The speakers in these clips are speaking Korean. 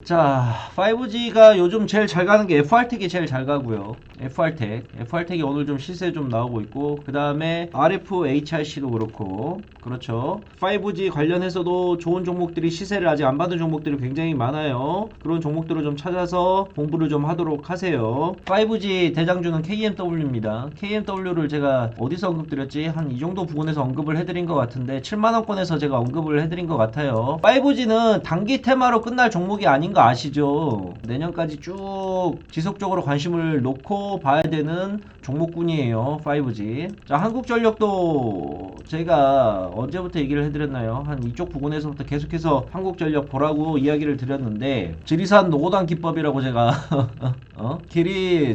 자, 5G가 요즘 제일 잘 가는 게 FR택이 제일 잘 가고요. FR택이 오늘 좀 시세 좀 나오고 있고, 그 다음에 RFHRC도 그렇고, 그렇죠. 5G 관련해서도 좋은 종목들이 시세를 아직 안 받은 종목들이 굉장히 많아요. 그런 종목들을 좀 찾아서 공부를 좀 하도록 하세요. 5G 대장주는 KMW입니다. KMW를 제가 어디서 언급드렸지? 한 이 정도 부분에서 언급을 해드린 것 같은데 7만원권에서 제가 언급을 해드린 것 같아요. 5G는 단기 테마로 끝날 종목이 아닌 거 아시죠? 내년까지 쭉 지속적으로 관심을 놓고 봐야 되는 종목군이에요. 5G. 자, 한국전력도 제가 언제부터 얘기를 해드렸나요? 한 이쪽 부분에서부터 계속해서 한국전력 보라고 이야기를 드렸는데, 지리산 노고당 기법이라고 제가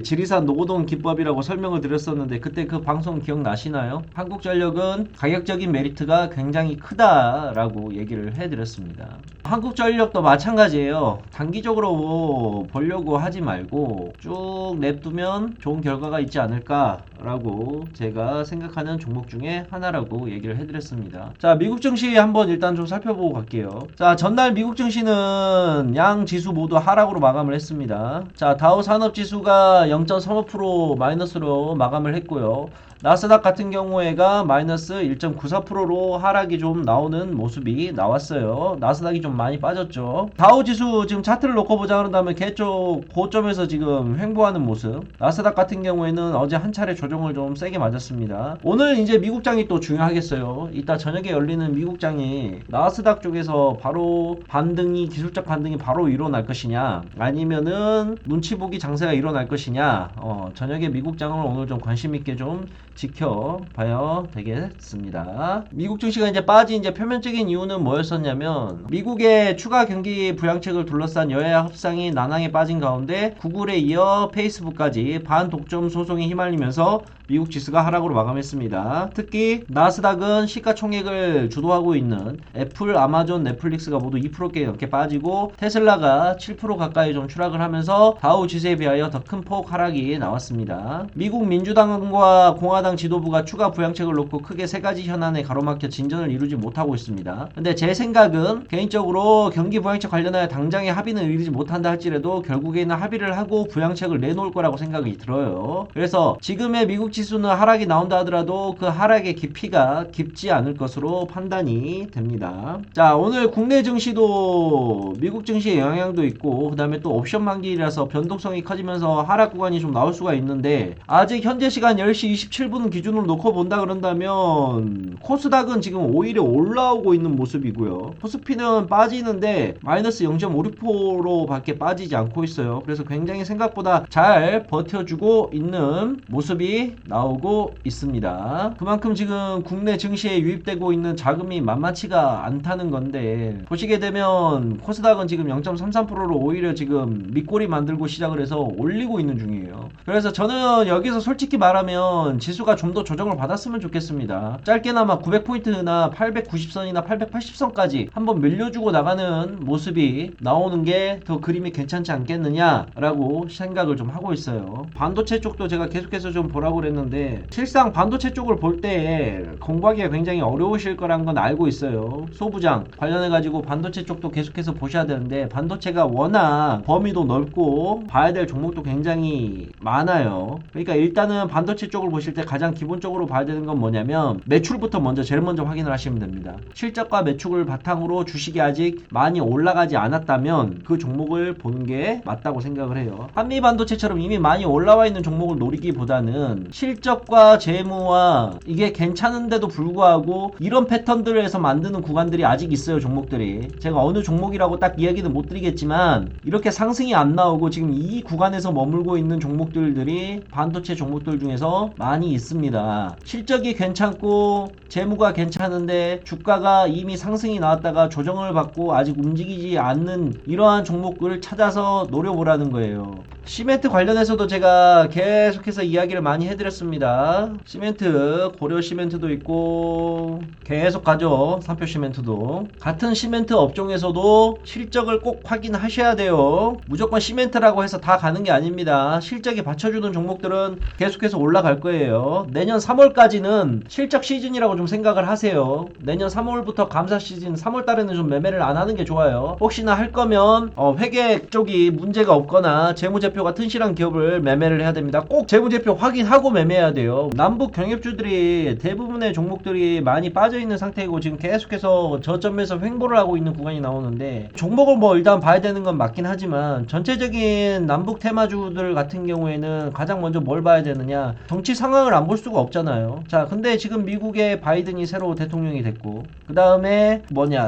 지리산 노고동 기법이라고 설명을 드렸었는데, 그때 그 방송 기억나시나요? 한국전력은 가격적인 메리트가 굉장히 크다라고 얘기를 해드렸습니다. 한국전력도 마찬가지예요. 단기적으로 보려고 하지 말고 쭉 냅두면 좋은 결과가 있지 않을까라고 제가 생각하는 종목 중에 하나라고 얘기를 해드렸습니다. 자, 미국 증시 한번 일단 좀 살펴보고 갈게요. 자, 전날 미국 증시는 양 지수 모두 하락으로 마감을 했습니다. 자, 다우 산업지수가 0.35% 마이너스로 마감을 했고요. 나스닥 같은 경우에가 마이너스 1.94%로 하락이 좀 나오는 모습이 나왔어요. 나스닥이 좀 많이 빠졌죠. 다우지수 지금 차트를 놓고 보자 그런다면 걔쪽 고점에서 지금 횡보하는 모습. 나스닥 같은 경우에는 어제 한 차례 조정을 좀 세게 맞았습니다. 오늘 이제 미국장이 또 중요하겠어요. 이따 저녁에 열리는 미국장이 나스닥 쪽에서 바로 반등이, 기술적 반등이 바로 일어날 것이냐, 아니면은 눈치 보기 장세가 일어날 것이냐, 저녁에 미국장을 오늘 좀 관심 있게 좀 지켜봐야 되겠습니다. 미국 증시가 이제 빠진 이제 표면적인 이유는 뭐였었냐면, 미국의 추가 경기 부양책을 둘러싼 여야 협상이 난항에 빠진 가운데 구글에 이어 페이스북까지 반독점 소송에 휘말리면서 미국 지수가 하락으로 마감했습니다. 특히 나스닥은 시가총액을 주도하고 있는 애플, 아마존, 넷플릭스가 모두 2%께 넘게 빠지고, 테슬라가 7% 가까이 좀 추락을 하면서 다우 지수에 비하여 더 큰 폭 하락이 나왔습니다. 미국 민주당과 공화당 지도부가 추가 부양책을 놓고 크게 세 가지 현안에 가로막혀 진전을 이루지 못하고 있습니다. 근데 제 생각은 개인적으로 경기 부양책 관련하여 당장의 합의는 이르지 못한다 할지라도 결국에는 합의를 하고 부양책을 내놓을 거라고 생각이 들어요. 그래서 지금의 미국 지수는 하락이 나온다 하더라도 그 하락의 깊이가 깊지 않을 것으로 판단이 됩니다. 자, 오늘 국내 증시도 미국 증시의 영향도 있고, 그 다음에 또 옵션 만기라서 변동성이 커지면서 하락 구간이 좀 나올 수가 있는데, 아직 현재 시간 10시 27분 기준으로 놓고 본다 그런다면 코스닥은 지금 오히려 올라오고 있는 모습이고요. 코스피는 빠지는데 마이너스 0.56% 밖에 빠지지 않고 있어요. 그래서 굉장히 생각보다 잘 버텨주고 있는 모습이 나오고 있습니다. 그만큼 지금 국내 증시에 유입되고 있는 자금이 만만치가 않다는 건데, 보시게 되면 코스닥은 지금 0.33%로 오히려 지금 밑꼬리 만들고 시작을 해서 올리고 있는 중이에요. 그래서 저는 여기서 솔직히 말하면 지수가 좀 더 조정을 받았으면 좋겠습니다. 짧게나마 900포인트나 890선이나 880선까지 한번 밀려주고 나가는 모습이 나오는 게 더 그림이 괜찮지 않겠느냐라고 생각을 좀 하고 있어요. 반도체 쪽도 제가 계속해서 좀 보라고 그랬는데, 실상 반도체 쪽을 볼 때 공부하기가 굉장히 어려우실 거란 건 알고 있어요. 소부장 관련해가지고 반도체 쪽도 계속해서 보셔야 되는데, 반도체가 워낙 범위도 넓고 봐야 될 종목도 굉장히 많아요. 그러니까 일단은 반도체 쪽을 보실 때 가장 기본적으로 봐야 되는 건 뭐냐면, 매출부터 제일 먼저 확인을 하시면 됩니다. 실적과 매출을 바탕으로 주식이 아직 많이 올라가지 않았다면 그 종목을 보는 게 맞다고 생각을 해요. 한미 반도체처럼 이미 많이 올라와 있는 종목을 노리기보다는 실적과 재무와 이게 괜찮은데도 불구하고 이런 패턴들에서 만드는 구간들이 아직 있어요. 종목들이 제가 어느 종목이라고 딱 이야기는 못 드리겠지만, 이렇게 상승이 안 나오고 지금 이 구간에서 머물고 있는 종목들이 반도체 종목들 중에서 많이 있습니다. 실적이 괜찮고 재무가 괜찮은데 주가가 이미 상승이 나왔다가 조정을 받고 아직 움직이지 않는 이러한 종목들을 찾아서 노려보라는 거예요. 시멘트 관련해서도 제가 계속해서 이야기를 많이 해드렸습니다. 시멘트, 고려 시멘트도 있고 계속 가죠. 삼표 시멘트도. 같은 시멘트 업종에서도 실적을 꼭 확인하셔야 돼요. 무조건 시멘트라고 해서 다 가는 게 아닙니다. 실적이 받쳐주는 종목들은 계속해서 올라갈 거예요. 내년 3월까지는 실적 시즌이라고 좀 생각을 하세요. 내년 3월부터 감사 시즌 3월달에는 좀 매매를 안 하는 게 좋아요. 혹시나 할 거면 회계 쪽이 문제가 없거나 재무제표가 튼실한 기업을 매매를 해야 됩니다. 꼭 재무제표 확인하고 매매해야 돼요. 남북 경협주들이 대부분의 종목들이 많이 빠져있는 상태이고 지금 계속해서 저점에서 횡보를 하고 있는 구간이 나오는데 종목을 뭐 일단 봐야 되는 건 맞긴 하지만 전체적인 남북 테마주들 같은 경우에는 가장 먼저 뭘 봐야 되느냐, 정치 상황을 안 볼 수가 없잖아요. 자, 근데 지금 미국의 바이든이 새로 대통령이 됐고 그 다음에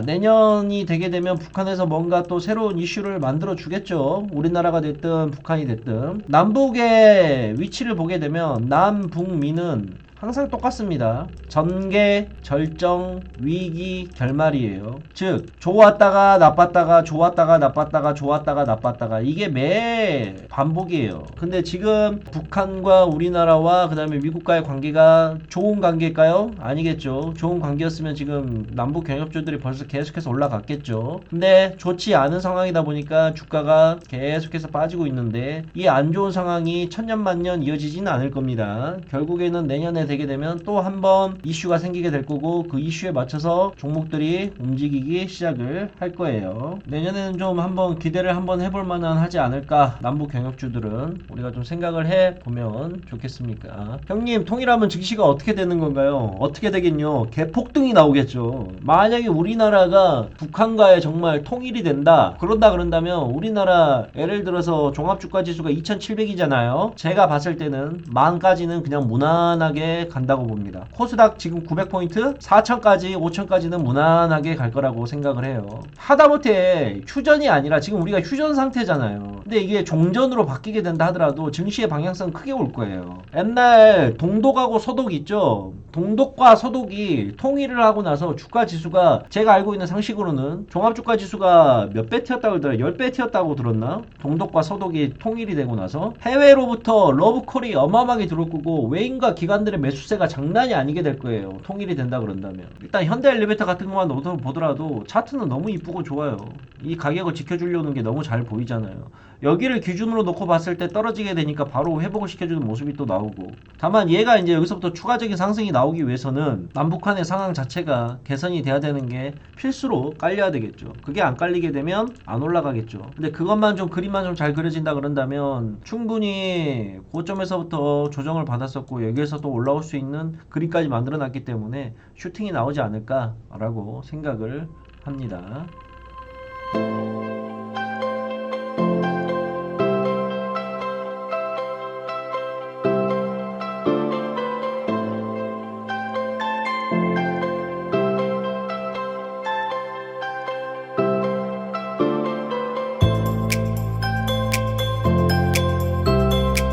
내년이 되게 되면 북한에서 뭔가 또 새로운 이슈를 만들어 주겠죠. 우리나라가 됐든 북한이 됐든. 남북의 위치를 보게 되면 남북미는 항상 똑같습니다. 전개, 절정, 위기, 결말이에요. 즉 좋았다가 나빴다가 좋았다가 나빴다가 좋았다가 나빴다가 이게 매 반복이에요. 근데 지금 북한과 우리나라와 그 다음에 미국과의 관계가 좋은 관계일까요? 아니겠죠. 좋은 관계였으면 지금 남북 경협주들이 벌써 계속해서 올라갔겠죠. 근데 좋지 않은 상황이다 보니까 주가가 계속해서 빠지고 있는데 이 안 좋은 상황이 천년만년 이어지지는 않을 겁니다. 결국에는 내년에 되게 되면 또 한 번 이슈가 생기게 될 거고 그 이슈에 맞춰서 종목들이 움직이기 시작을 할 거예요. 내년에는 좀 한번 기대를 한번 해볼 만한 하지 않을까. 남북 경협주들은 우리가 좀 생각을 해 보면 좋겠습니까? 형님, 통일하면 증시가 어떻게 되는 건가요? 어떻게 되겠뇨? 개폭등이 나오겠죠. 만약에 우리나라가 북한과의 정말 통일이 된다 그런다면 우리나라 예를 들어서 종합주가지수가 2700이잖아요. 제가 봤을 때는 만까지는 그냥 무난하게 간다고 봅니다. 코스닥 지금 900포인트 4000까지 5000까지는 무난하게 갈 거라고 생각을 해요. 하다못해 휴전이 아니라 지금 우리가 휴전 상태잖아요. 근데 이게 종전으로 바뀌게 된다 하더라도 증시의 방향성 크게 올 거예요. 옛날 동독하고 서독 있죠. 동독과 서독이 통일을 하고 나서 주가 지수가 제가 알고 있는 상식으로는 종합주가 지수가 몇 배 튀었다고 그러더라. 10배 튀었다고 들었나? 동독과 서독이 통일이 되고 나서 해외로부터 러브콜이 어마어마하게 들어올 거고 외인과 기관들의 매수세가 장난이 아니게 될 거예요. 통일이 된다 그런다면. 일단 현대엘리베이터 같은 것만 보더라도 차트는 너무 이쁘고 좋아요. 이 가격을 지켜주려는 게 너무 잘 보이잖아요. 여기를 기준으로 놓고 봤을 때 떨어지게 되니까 바로 회복을 시켜주는 모습이 또 나오고, 다만 얘가 이제 여기서부터 추가적인 상승이 나오기 위해서는 남북한의 상황 자체가 개선이 돼야 되는 게 필수로 깔려야 되겠죠. 그게 안 깔리게 되면 안 올라가겠죠. 근데 그것만 좀 그림만 좀 잘 그려진다 그런다면 충분히 고점에서부터 조정을 받았었고 여기에서 또 올라올 수 있는 그림까지 만들어 놨기 때문에 슈팅이 나오지 않을까라고 생각을 합니다.